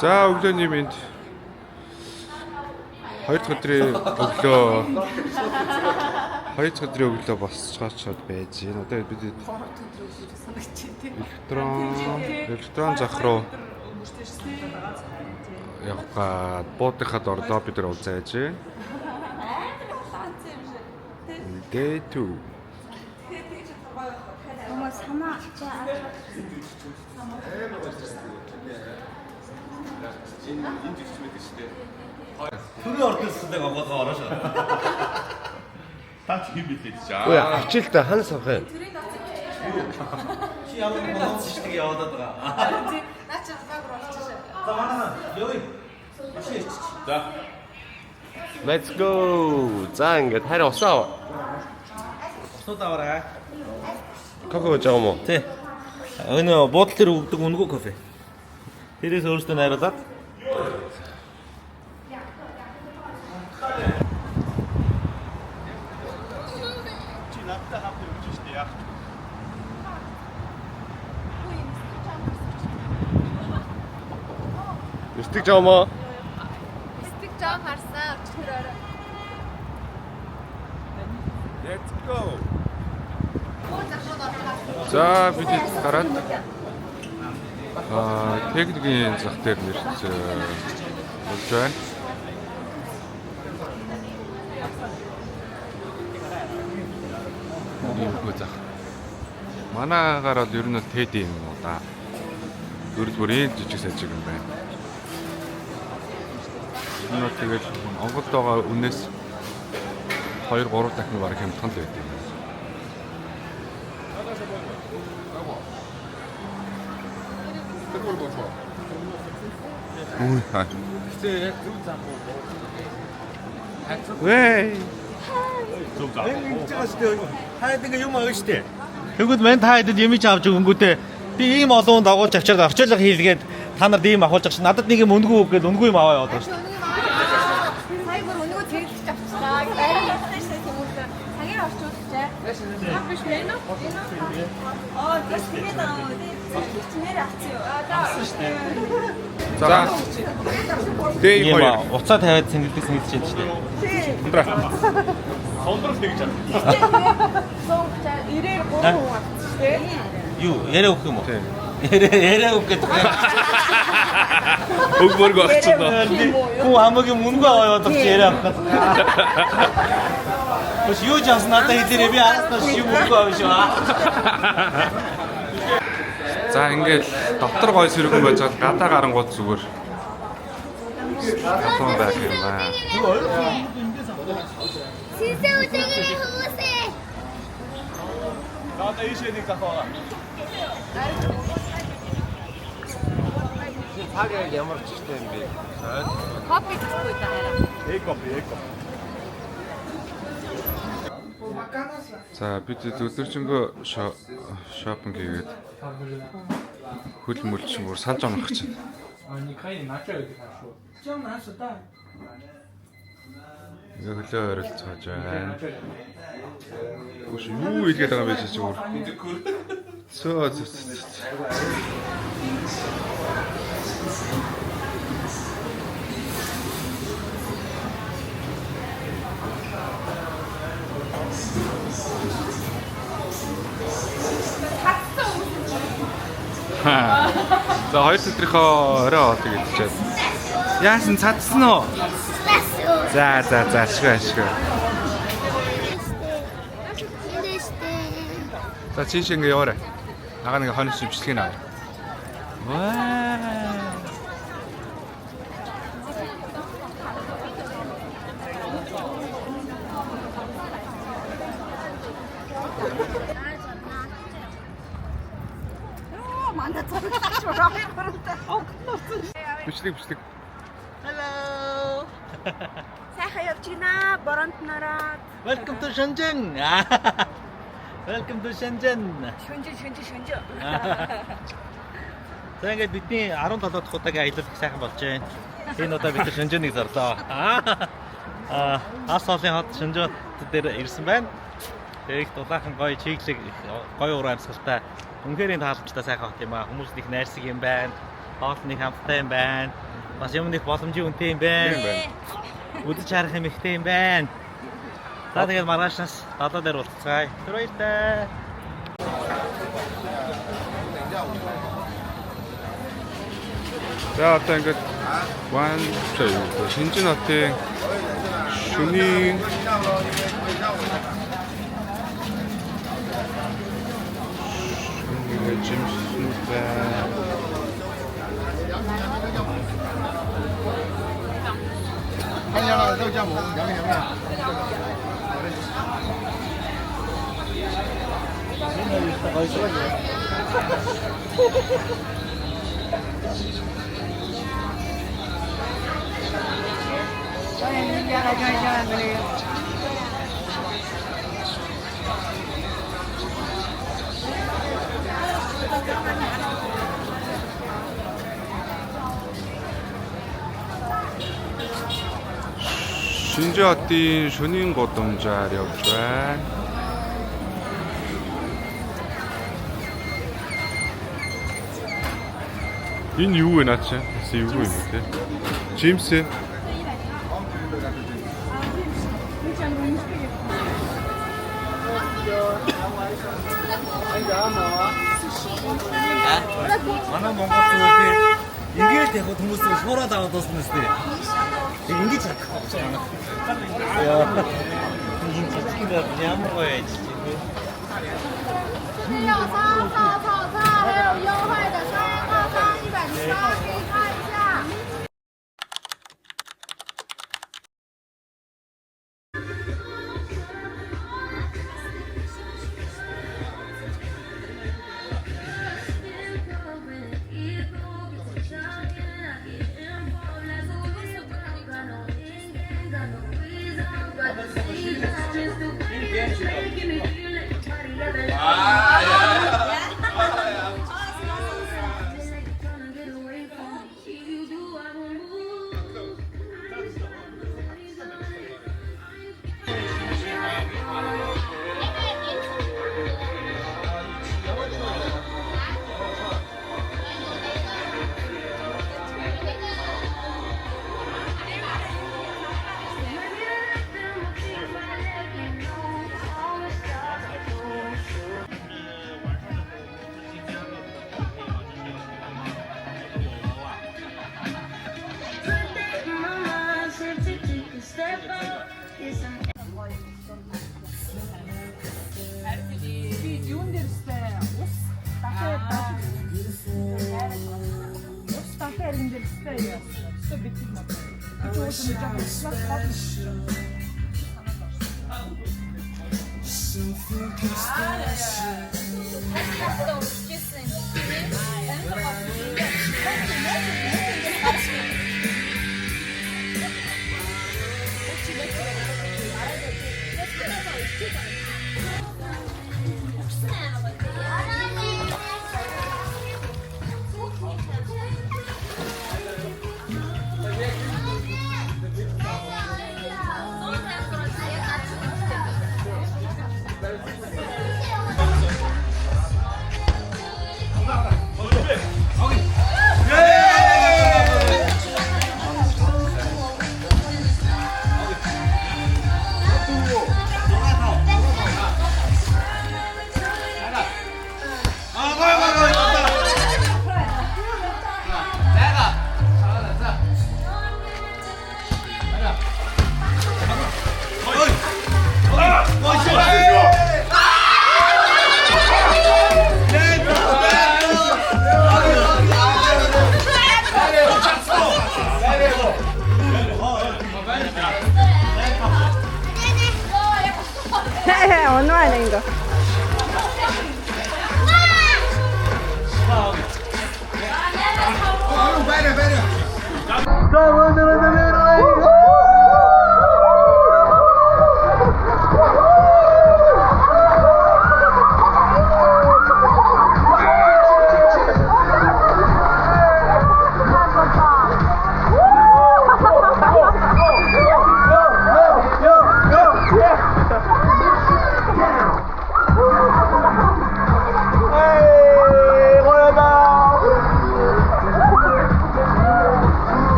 За өглөөний мэнд 2 дахь өдрийн өглөө босцоочод байж байна. Одоо бид электрон зах руу явах буудахад орлоо бид нар уулзааж. Day 2. Самаа Түрүү ордосдаг аваад ороош. Таач хим билээ чаа. Ой авчил та ханас авах юм. Чи ямар нэг монцчдаг яваад байгаа. наа чи баг руу орчихсон. За манай ёо. За. Let's go. За ингээд харин усаа. Уснууд аваарай. Кофе ууж байгаа юм уу? Тий. Энэ буудлын дээр өгдөг үнэгүй кофе. Тэрээс өөрөөсөө найруулад. Чи надтай хамт өгч штэ яах. Өстөг жаамаа. Стик жоо харсан өчтөрөөр. Let's go. За бид гараад техникийн зах дээр нэрч болж байна. Иймгүй зах. Манайгаар бол ер нь тэд юм уу да. Дөрөв бүрийн жижиг сажиг юм байна. Энэ тэгэл Монголд байгаа үнээс 2-3 дахин бараг хямдхан л байдаг. Ой хаа. Вэ. Хаад ингээ юм авах штэ. Тэгвэл мань та хэдэд юм чи авч өгөнгүүтээ би ийм олон дагуулж авчирд орчуулга хийлгээд та нарт ийм авахулж авчих. Надад нэг юм үнгүү үг гээд үнгүү юм аваа яваад байна. Хайгур өнөөгөө зэрэгч авчихлаа. Байралтайшаа тэмүүлээ. Цагийн орчуулчихжээ. Биш мэн үү? Тэс тэгээд нэр авчихё. За. Day 2. Уцаа тавиад сэнгэлдэг сэнгэлж штэ. Ундраа. Сондрол тэгж чад. Сонг 93 хүн авчихсан тийм. Юу, яриа өгөх юм уу? Тийм. Яриа өгөх гэдэг. Өгмөрг авчихсан. Хүү хамгийн мөнгө аваа яваад чи яриа авах. Бас юу ч авсан надад хэлээрээ би араас нь юу мөнгө авах шүү. За ингээл дотор гой сэргэн байж байгаа гадаа гарангууд зүгээр. Хатан байх юм байна. Синсээ үтэйгээ хүмүүсээ. Надад ийшээ нэг захаа. Цагийг ямар ч ихтэй юм бэ? Копи гэхгүй та хараа. Эко. За бид өдөржингөө шопинг хийгээд хөл мөлчмөр санаж онох гэж байна. Хөлөө ойролцоож байна. Үгүй юу хэлгээд байгаа юм бэ чи зүгээр. Сөө. За 2 өдрийнхөө орой хоолыг идчихээд. Яасан цадсан уу? За ашгүй. За чиш ингэ яваарай. Нага нэг хоног бичлэгийг аваа. Ваа. Мандат цогцолж байгаа юмтай. Бичлэг. Hello. Сайхан явж гинэ боронт нараад. Welcome to Shenzhen. Welcome to Shenzhen. Шүнжин. За ингээд бидний 17 дахь удаагийн аялал их сайхан болж байна. Энэ удаа бид Shenzhen-ийг зарлаа. Ас олон хот Shenzhen дээр ирсэн байна. Их дулаахан гоё чиглэг гоё уран амьсгалтай. Үнэхээр энэ тааламжтай сайхан хот юм аа. Хүмүүс их найрсаг юм байна. Хоол нэг хамттай юм байна. Бас юм нэг боломжийн үнэтэй юм байна. Үдэж харах юм ихтэй юм байна. За тэгээд маргаашнаас далаа дээр уулзцгаая. Тэр баяртай. За одоо ингээд Шинжин хотын шөнийн жимснүүд байна. Шинжин хотын шөнийн гудамжаар явж байна. Энэ юу вэ наа чи? Юу юм бэ те? Джимс ээ. Манай Монгол зүгээр ингээд яг хүмүүсээ шуураад аваад дуусна үстэй. Ингэж чадахгүй байна. Яа. Ийм цэцгээр ямар гоё яж. 是要烧烤炒菜，还有优惠的3个方118，可以看一下。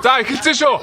За эхэлсэн шүү.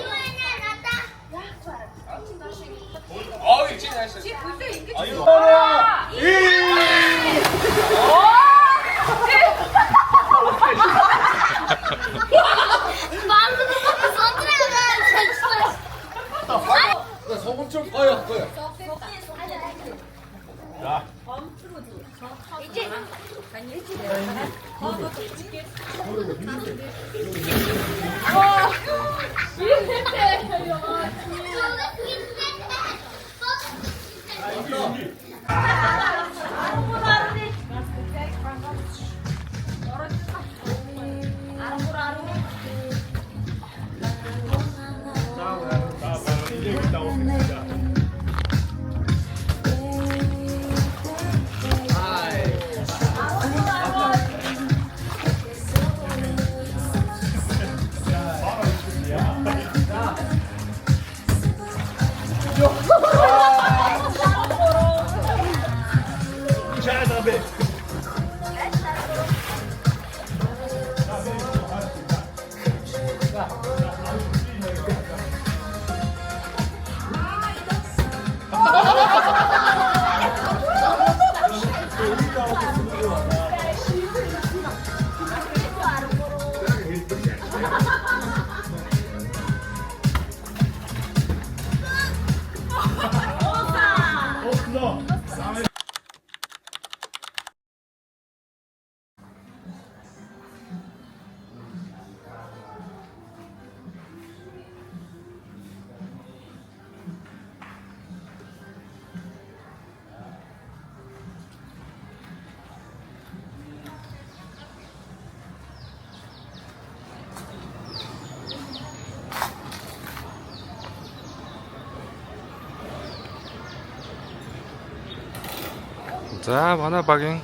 За манай багийн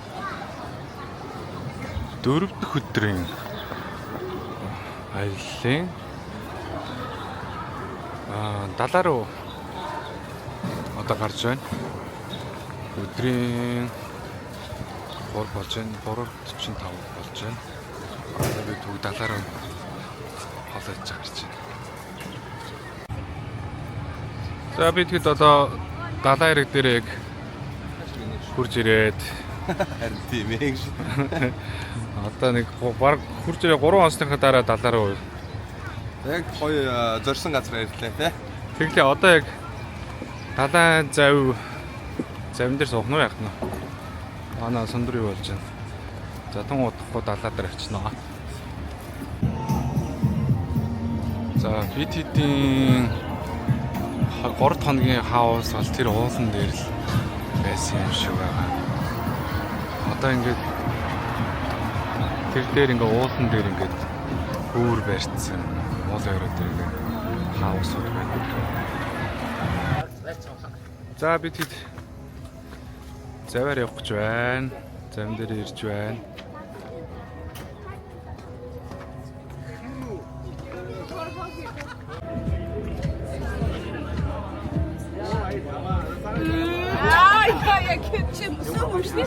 4 дахь өдрийн аяллаа далаа руу одоо гарч байна. Өдрийн 3 болж байна. 3:45 болж байна. Одоо би түг далаа руу холойж гарч байна. За би тэгэд одоо далаа хэрэг дээр яг хурж ирээд Харин тийм ээ. одоо нэг баг хурж ирээ 3 хоносныхаа дараа далаа руу Яг гоё зорьсон газар ирлээ тий. тэгэхээр одоо яг далайн завин дээр суух нь яах нь. Манай сондөр юу болж байна. За тун удахгүй далаа дээр очино. За BTT-ийн 3 хоногийн хаус бол тэр уулан дээр л байсан юм шиг байгаа. Одоо ингээд тэр дээр ингээ уулан дээр ингээд өөр барьцсан уул өрөө дээр ингээ хаусууд байна. За бид хэд заваар явах гэж байна. Завин дээр ирж байна. Я чем слушай,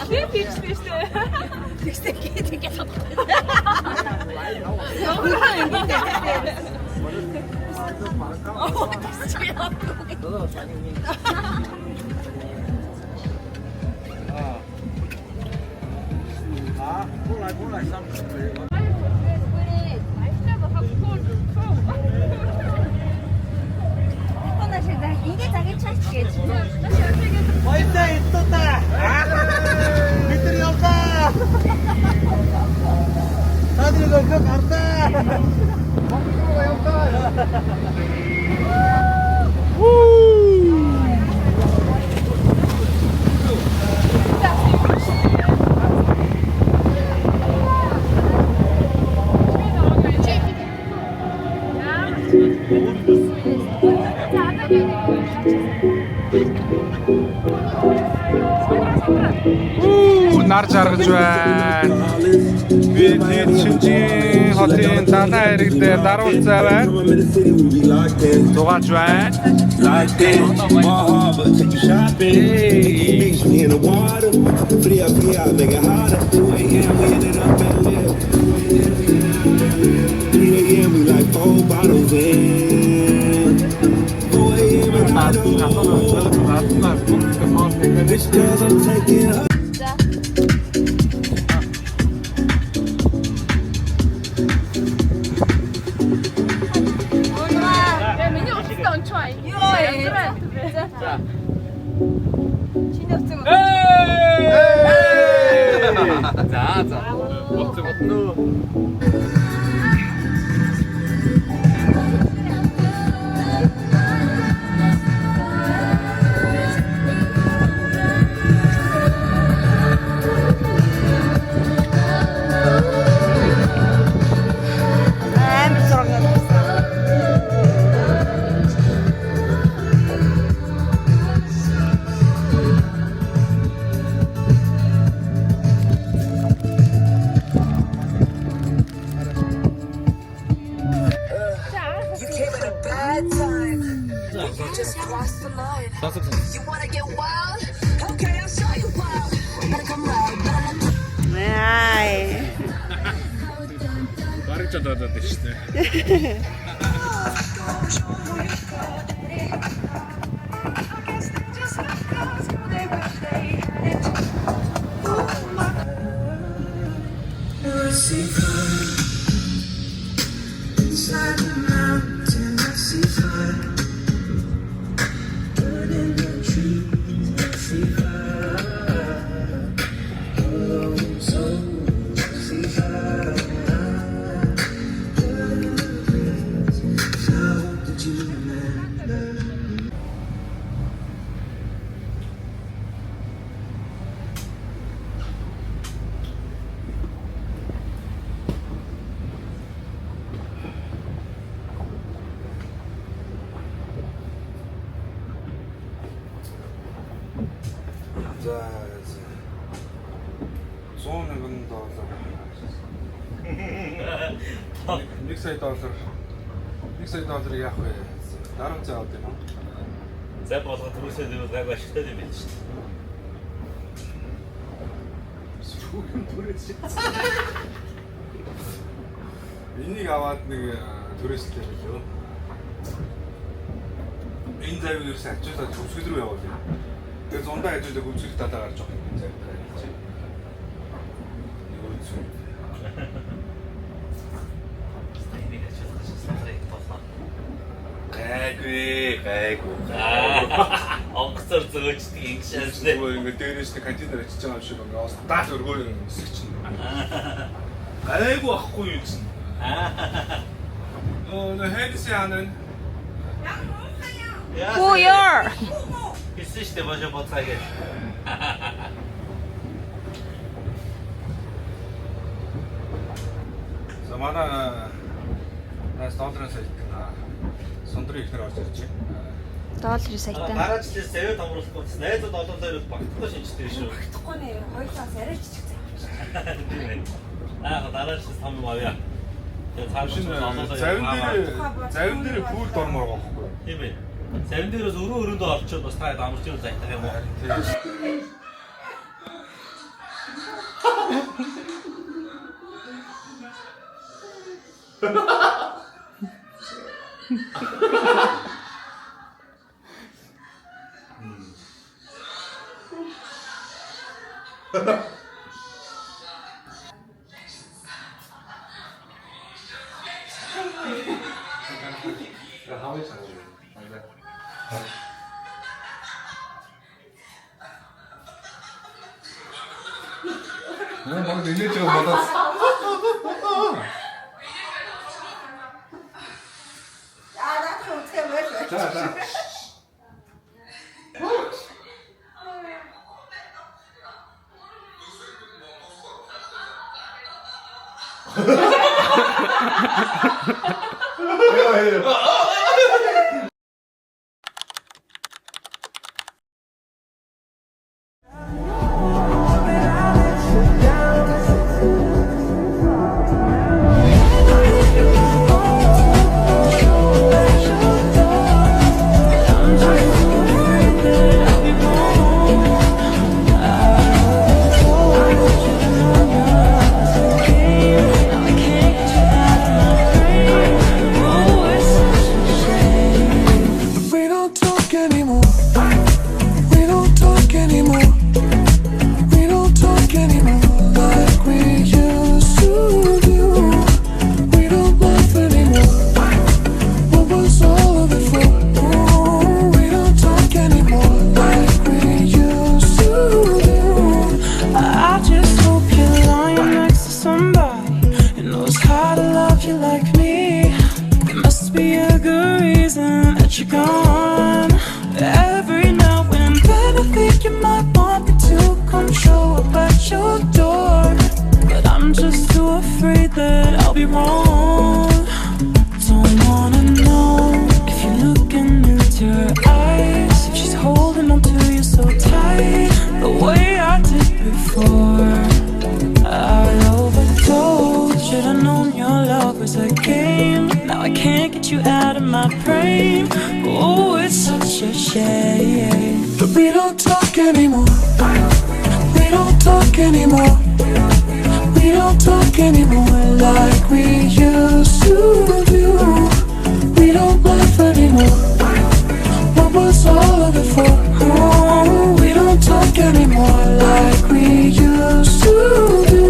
ты пишешь, ты такие. 이게 자기 차지겠지. 멋있다 있었다. 밑들이 없다. 다들 이거 갔다. Нар жаргаж байна. Би тэд шинжийн хотын далайн хэрэг дээр даруулцаа байна. Дугаж байна. In the water, free up, make it harder. 2 a.m. we ended up at live. 3 a.m. we like 4 bottles in. 4 a.m. and I bitch girls, I'm taking her. 메뉴 없어 안 좋아. 이거 자. You came at a bad time. You just crossed the line. You wanna get wild? Okay, I'll show you wild. Better come right, better 아이. Бараг ч одоод байна шүү дээ. Inside the mountain, I see fire. Burning the trees, I see fire. Oh, so I see fire. Burning the breeze. I hope that you remember. За 100,000 доллар. $1 сая доллар. $1 сая долларыг яах вэ? Дараа нь аваад байна уу? За болгоод түрүүсээ дөрөв гайг ашигтай юм байна шүү дээ. Сүүхэн түрээс шээ. Энийг аваад нэг түрээстэй билүү. Энэ зайг ерөөсөө ачуулаад хөвсгөл рүү явуул. Тэгээ зундаа хажуудаа хөвсгөл татаа гарч байгаа юм зайг тарих чинь. Нэг үгүй. Гайгүй. Онгоцоор зөөждөг юм шаастай. Ингээ дээрээс нэг контейнер очиж байгаа юм шиг ингээ даал өргөө юм хэсэг чинь. Гайгүй ахгүй юу чинь. Нөө хэдсэн яанаа. Хуяр. Хэлсэн шүү дээ бошоо боцгаа гэж. За манай нас долларын сайтаа сондрын ихнэр орж ирж байна. Долларын сайтаа. Дараа жилээс зэвэд амруулахгүй бас найзууд олон зайрууд багтахгүй шинжтэй шүү. Багтахгүй нэ. Хоёулаас арай жижиг зав. Дараа жилээс том юм авъя. Тэгээ цааш Зарим дээр пүүл дормоор байгаа байхгүй. Тийм ээ. Зарим дээр бас өрөөндөө орчоод бас таад амарч юм зайтах юм уу? 막 내내처럼 받았어. 자, 자. We don't talk anymore. We don't talk anymore. We don't talk anymore like we used to do. We don't laugh anymore. What was all of it for? Oh, we don't talk anymore like we used to do. I just hope you're lying next to somebody who knows how to love you like me. There must be a good reason that you're gone. Every now and then I think you might want me to come show up at your door, but I'm just too afraid that I'll be wrong. Don't wanna know if you're looking into her eyes, if she's holding on to you so tight the way I did before. I overdosed. Should've known your love was a game. Now I can't get you out of my brain. Oh, it's such a shame that we don't talk anymore. We don't talk anymore. We don't talk anymore like we used to do. We don't laugh anymore. What was all of it for? Oh, we don't talk anymore like we used to do.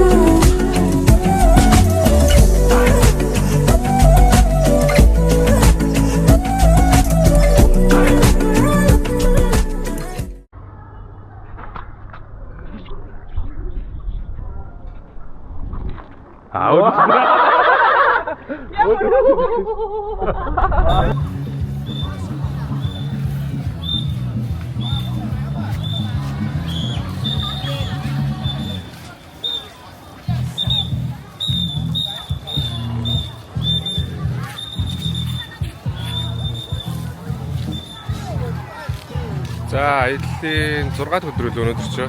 За, аяллаа 6 дахь өдрөө л өнөөдөр ч.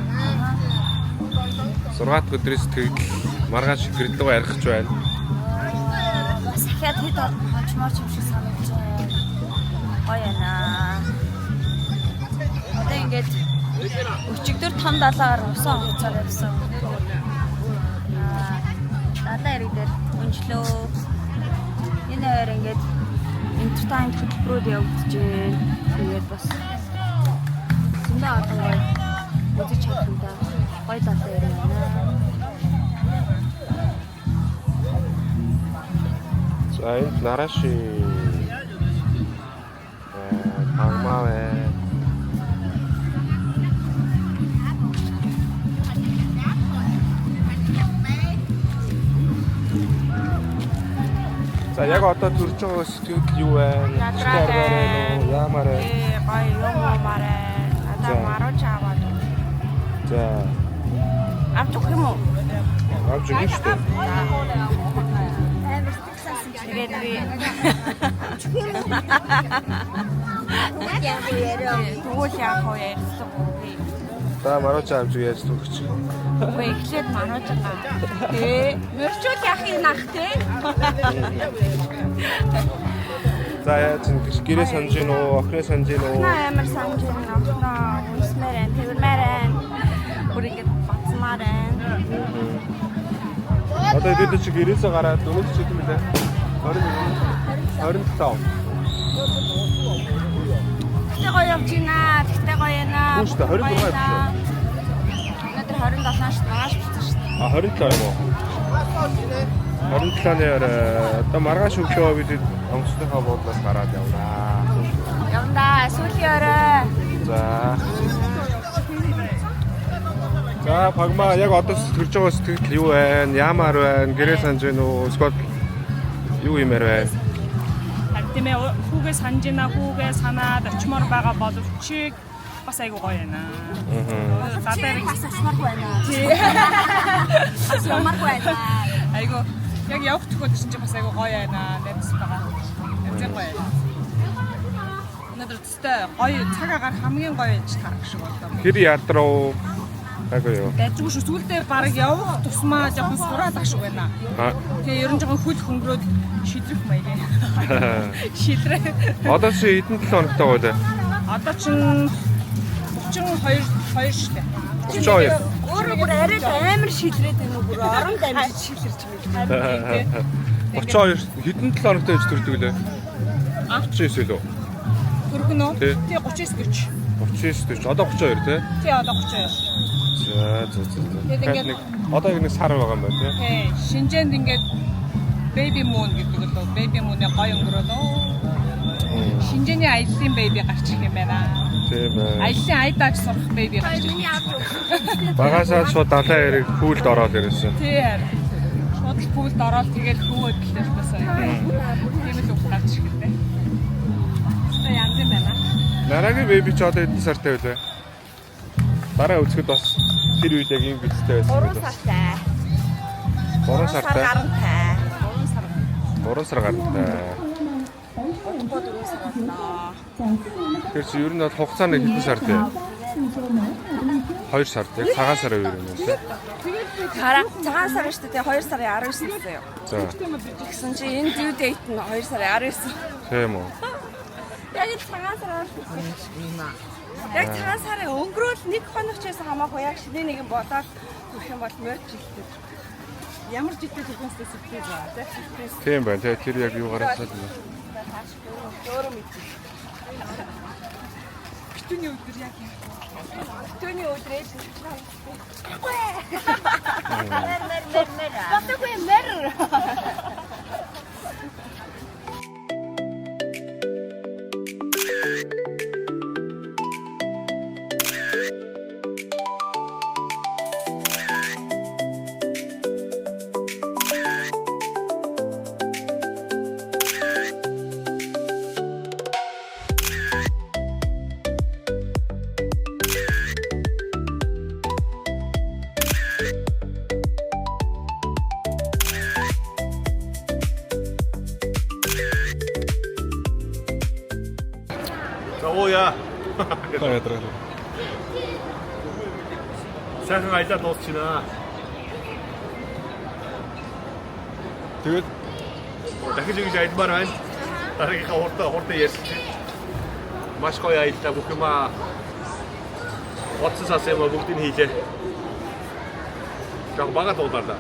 6 дахь өдрөөс тэгэл маргааш гэрэлдээ ярих гэж байна. Бас дахиад хэд хончмооч юм шиг санагдаж байна. Гоё яана. Одоо ингээд өчигдөр том далаагаар усан хуцаар явсан. Далаа ирэг дээр өнжлөө. Энэ хоёр ингээд entertainment хөтөлбөрүүд явагдаж байна. Тэгээд бас зөндөө олон гоё үзэж чадсан гоё далаа ирэх байна. За, энэ Нараши Пагмавэ. За, яг одоо төрж байгаа сэтгэл юу байна? Яамаар байна? Гоё юм мараа. Одоо марууч аваад. За, Авч өгөх юм уу? авч өгнө шүү дээ. Тэгээд би Тэгвэл яах вэ? За, марууч авч яаж төгч. Үгүй эхлээд марууч байгаа. Мөрчүүл яах юм ах те? За, яаж ингэж гэрээ санаж гин үү? Охроо санаж гин үү? Амар санаж байна. Охноо үсмэрэн, тэрмэрэн. Бүр ингэж бацмаарэн. Одоо бид чи гэрээсээ гараад өнөөдөр чи юм лээ. 27. Тэгтээ гоё явж байна. Тэгтээ гоё шүү дээ. 26 биш үү? Өнөөдөр 27 шүү. Маргааш буцсан шүү. А 27 юм уу? 27-ны одоо маргааш өглөө бид онгоцныхаа буудлаас гараад явнаа. Явандаа сүүлийн орой. За. За багмаа яг одоо төрж байгаа сэтгэл юу байна? Ямар байна? Гэрээ санаж байна уу? Эсвэл юу юмэр байна? Тийм ээ хүүгээ санаж байна, хүүгээ санаад очимоор байгаа боловч бас айгуу гоё байна. Гадаар бас асмаргүй байна. Асмаргүй байна. Айгуу яг явах төгөөд чинь бас айгуу гоё байна. Нэвс байгаа. Эцэг гоё. Өнөөдөр төстэй гоё цаг агаар хамгийн гоё байж тарах шиг болдоо. Хэр ядруу айгуу юу? Дайжгүй шүү. Сүүлдээ баг явах тусмаа жоохон сураалах шиг байна. Тэгээ ерөн жоохон хөл хөнгөрөөд шидрэх маяг. Шидрээ. Одоо чи хэдэн 7 хоногтой байлаа? Одоо чинь 32 шүү дээ. 32. Өөрөө бүр арай амар шилрээд байна уу? Бүр оронд амжиж шилэрч байна. 32 хэдэн 7 хоногтой байж төрдөг лээ? 39 лөө. Төргөн үү? Тий. Тий 39 40. 39 40. Одоо 32 тий? Тий одоо 32. За. Тэгээд ингээд одоо нэг сар байгаа юм байна тий? тий Шинжээнд ингээд baby moon гэдэг лөө baby moon-ы гоё өнгөрөөлөө. Шинжээний аяллаа baby гарч ирэх юм байна. Тийм ээ. Аяллаа айдаач сурах baby гарч ирэх. Багасаа шууд далайн хэрэг пүүлд ороод ирсэн. Тий харин. Шууд л пүүлд ороод тэгээд хөвөөд л басаа. Тийм л үг гарч ирэх дээ. Тэ янз юм байна. Нарагийн бэби ч одоо хэдэн сартай вэ? Дараа үзэхэд бас тэр үед яг юм бицтэй байсан. 3 сартай. 3 сартай. Гарантай. 3 сар гарантай. 4 сар боллоо. Тэр чи ер нь бол хугацааны хэдэн сартай? 2 сар яг цагаан сарын үеэр юм тий. Цагаан сар шүү дээ. 2 сарын 19-нд заяа. За. Тэгсэн чи энэ due date нь 2 сарын 19. Тийм үү. Яг цагаан сараар яг цагаан сарын өнгөрөөл 1 хоног ч байсан хамаагүй яг шинэ нэг юм болоод төрөх юм бол морь жилтэй. Ямар жигтэй төлөвстэй сэтгэл байна тий. Тийм байна тий. Тэр яг юу гараад байна. Өөрөө мэдээ. Битүүний өдөр яг юм. Төний өдрөө мэр. Батгүй мэр. 오야. Яадраа. сайхан аялал дуусчихна. Тэгээд дахиж ингэж аялмаар байна. Дараагийнхаа хурдан ярьсан чинь маш гоё аяллаа бүх юм бодсон сас юм бүгдийг хийлээ. Яг бага дуулаа.